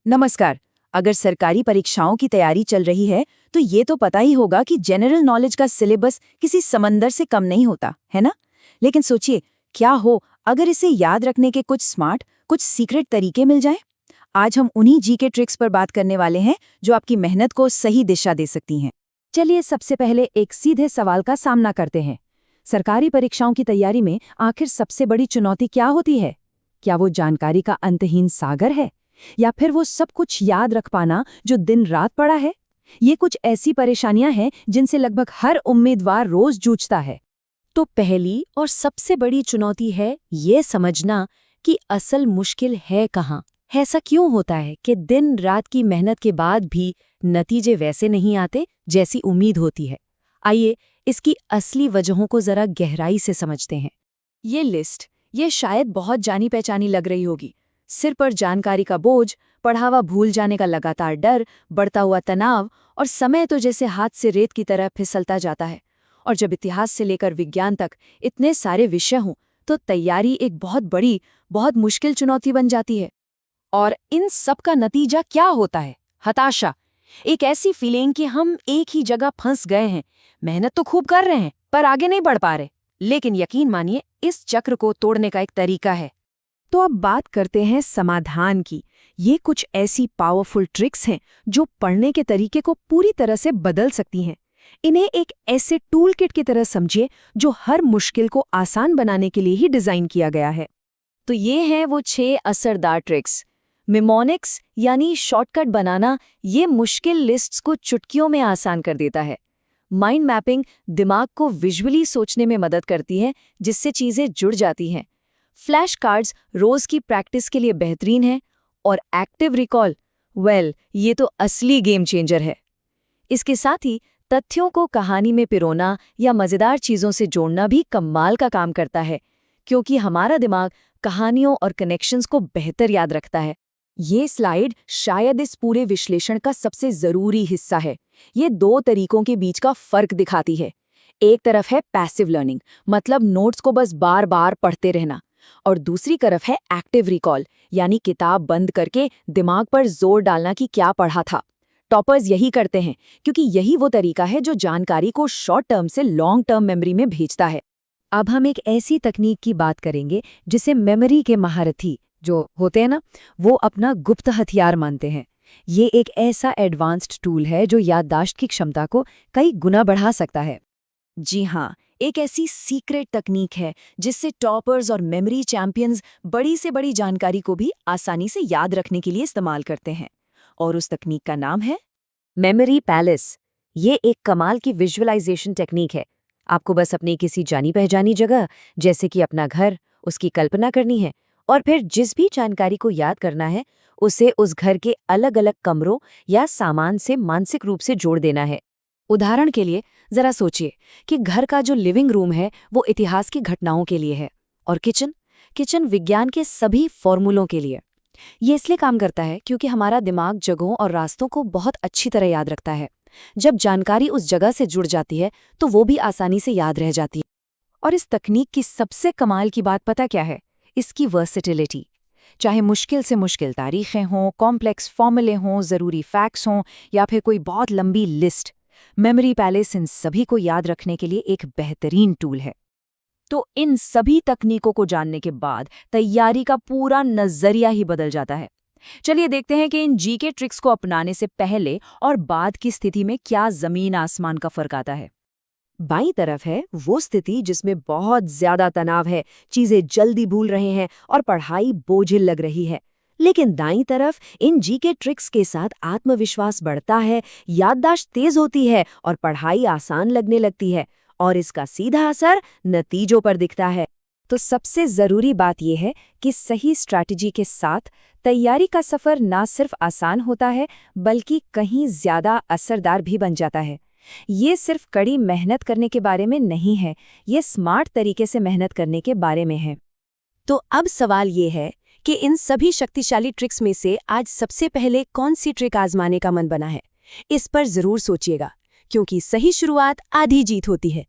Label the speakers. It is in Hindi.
Speaker 1: नमस्कार। अगर सरकारी परीक्षाओं की तैयारी चल रही है तो ये तो पता ही होगा कि जनरल नॉलेज का सिलेबस किसी समंदर से कम नहीं होता, है ना? लेकिन सोचिए, क्या हो अगर इसे याद रखने के कुछ स्मार्ट, कुछ सीक्रेट तरीके मिल जाएं? आज हम उन्हीं जीके ट्रिक्स पर बात करने वाले हैं जो आपकी मेहनत को सही दिशा दे सकती हैं।
Speaker 2: चलिए सबसे पहले एक सीधे सवाल का सामना करते हैं। सरकारी परीक्षाओं की तैयारी में आखिर सबसे बड़ी चुनौती क्या होती है? क्या वो जानकारी का अंतहीन सागर है, या फिर वो सब कुछ याद रख पाना जो दिन रात पड़ा है? ये कुछ ऐसी परेशानियां हैं जिनसे लगभग हर उम्मीदवार रोज जूझता है।
Speaker 3: तो पहली और सबसे बड़ी चुनौती है ये समझना कि असल मुश्किल है कहाँ। ऐसा क्यों होता है कि दिन रात की मेहनत के बाद भी नतीजे वैसे नहीं आते जैसी उम्मीद होती है? आइए इसकी असली वजहों को जरा गहराई से समझते हैं।
Speaker 1: ये लिस्ट, ये शायद बहुत जानी पहचानी लग रही होगी। सिर पर जानकारी का बोझ, पढ़ा हुआ भूल जाने का लगातार डर, बढ़ता हुआ तनाव और समय तो जैसे हाथ से रेत की तरह फिसलता जाता है। और जब इतिहास से लेकर विज्ञान तक इतने सारे विषय हों तो तैयारी एक बहुत बड़ी, बहुत मुश्किल चुनौती बन जाती है। और इन सब का नतीजा क्या होता है? हताशा। एक ऐसी फीलिंग कि हम एक ही जगह फंस गए हैं। मेहनत तो खूब कर रहे हैं पर आगे नहीं बढ़ पा रहे। लेकिन यकीन मानिए, इस चक्र को तोड़ने का एक तरीका है।
Speaker 2: तो अब बात करते हैं समाधान की। ये कुछ ऐसी पावरफुल ट्रिक्स हैं जो पढ़ने के तरीके को पूरी तरह से बदल सकती हैं। इन्हें एक ऐसे टूल किट की तरह समझिए जो हर मुश्किल को आसान बनाने के लिए ही डिजाइन किया गया है।
Speaker 3: तो ये हैं वो 6 असरदार ट्रिक्स। मिमोनिक्स यानी शॉर्टकट बनाना, ये मुश्किल लिस्ट्स को चुटकियों में आसान कर देता है। माइंड मैपिंग दिमाग को विजुअली सोचने में मदद करती है, जिससे चीज़ें जुड़ जाती हैं। फ्लैश कार्ड्स रोज़ की प्रैक्टिस के लिए बेहतरीन है। और एक्टिव रिकॉल, ये तो असली गेम चेंजर है। इसके साथ ही तथ्यों को कहानी में पिरोना या मज़ेदार चीज़ों से जोड़ना भी कमाल का काम करता है, क्योंकि हमारा दिमाग कहानियों और कनेक्शंस को बेहतर याद रखता है।
Speaker 1: ये स्लाइड शायद इस पूरे विश्लेषण का सबसे जरूरी हिस्सा है। ये दो तरीकों के बीच का फर्क दिखाती है। एक तरफ है पैसिव लर्निंग, मतलब नोट्स को बस बार बार पढ़ते रहना, और दूसरी तरफ है एक्टिव रिकॉल, यानी किताब बंद करके दिमाग पर जोर डालना कि क्या पढ़ा था। टॉपर्स यही करते हैं, क्योंकि यही वो तरीका है जो जानकारी को शॉर्ट टर्म से लॉन्ग टर्म मेमोरी में भेजता है।
Speaker 2: अब हम एक ऐसी तकनीक की बात करेंगे जिसे मेमोरी के महारथी जो होते हैं ना, वो अपना गुप्त हथियार मानते हैं। ये एक ऐसा एडवांस्ड टूल है जो याददाश्त की क्षमता को कई गुना बढ़ा सकता है।
Speaker 1: जी हाँ, एक ऐसी सीक्रेट तकनीक है जिससे टॉपर्स और मेमोरी चैंपियंस बड़ी से बड़ी जानकारी को भी आसानी से याद रखने के लिए इस्तेमाल करते हैं। और उस तकनीक का नाम है
Speaker 3: मेमोरी पैलेस। ये एक कमाल की विजुअलाइजेशन टेक्निक है। आपको बस अपनी किसी जानी पहचानी जगह, जैसे कि अपना घर, उसकी कल्पना करनी है और फिर जिस भी जानकारी को याद करना है उसे उस घर के अलग अलग कमरों या सामान से मानसिक रूप से जोड़ देना है।
Speaker 1: उदाहरण के लिए जरा सोचिए कि घर का जो लिविंग रूम है वो इतिहास की घटनाओं के लिए है, और किचन विज्ञान के सभी फॉर्मूलों के लिए। ये इसलिए काम करता है क्योंकि हमारा दिमाग जगहों और रास्तों को बहुत अच्छी तरह याद रखता है। जब जानकारी उस जगह से जुड़ जाती है तो वो भी आसानी से याद रह जाती है। और इस तकनीक की सबसे कमाल की बात पता क्या है? इसकी वर्सेटिलिटी। चाहे मुश्किल से मुश्किल तारीखें हों, कॉम्प्लेक्स फॉर्मूले हों, ज़रूरी फैक्ट्स हों या फिर कोई बहुत लंबी लिस्ट, मेमोरी पैलेस इन सभी को याद रखने के लिए एक बेहतरीन टूल है। तो इन सभी तकनीकों को जानने के बाद तैयारी का पूरा नजरिया ही बदल जाता है। चलिए देखते हैं कि इन जीके ट्रिक्स को अपनाने से पहले और बाद की स्थिति में क्या जमीन आसमान का फर्क आता है।
Speaker 2: बाईं तरफ है वो स्थिति जिसमें बहुत ज्यादा तनाव है, चीजें जल्दी भूल रहे हैं और पढ़ाई बोझिल लग रही है। लेकिन दाईं तरफ इन जीके ट्रिक्स के साथ आत्मविश्वास बढ़ता है, याददाश्त तेज होती है और पढ़ाई आसान लगने लगती है, और इसका सीधा असर नतीजों पर दिखता है। तो सबसे जरूरी बात यह है कि सही स्ट्रैटेजी के साथ तैयारी का सफर ना सिर्फ आसान होता है बल्कि कहीं ज्यादा असरदार भी बन जाता है। ये सिर्फ कड़ी मेहनत करने के बारे में नहीं है, ये स्मार्ट तरीके से मेहनत करने के बारे में है। तो अब सवाल ये है कि इन सभी शक्तिशाली ट्रिक्स में से आज सबसे पहले कौन सी ट्रिक आजमाने का मन बना है? इस पर जरूर सोचिएगा, क्योंकि सही शुरुआत आधी जीत होती है।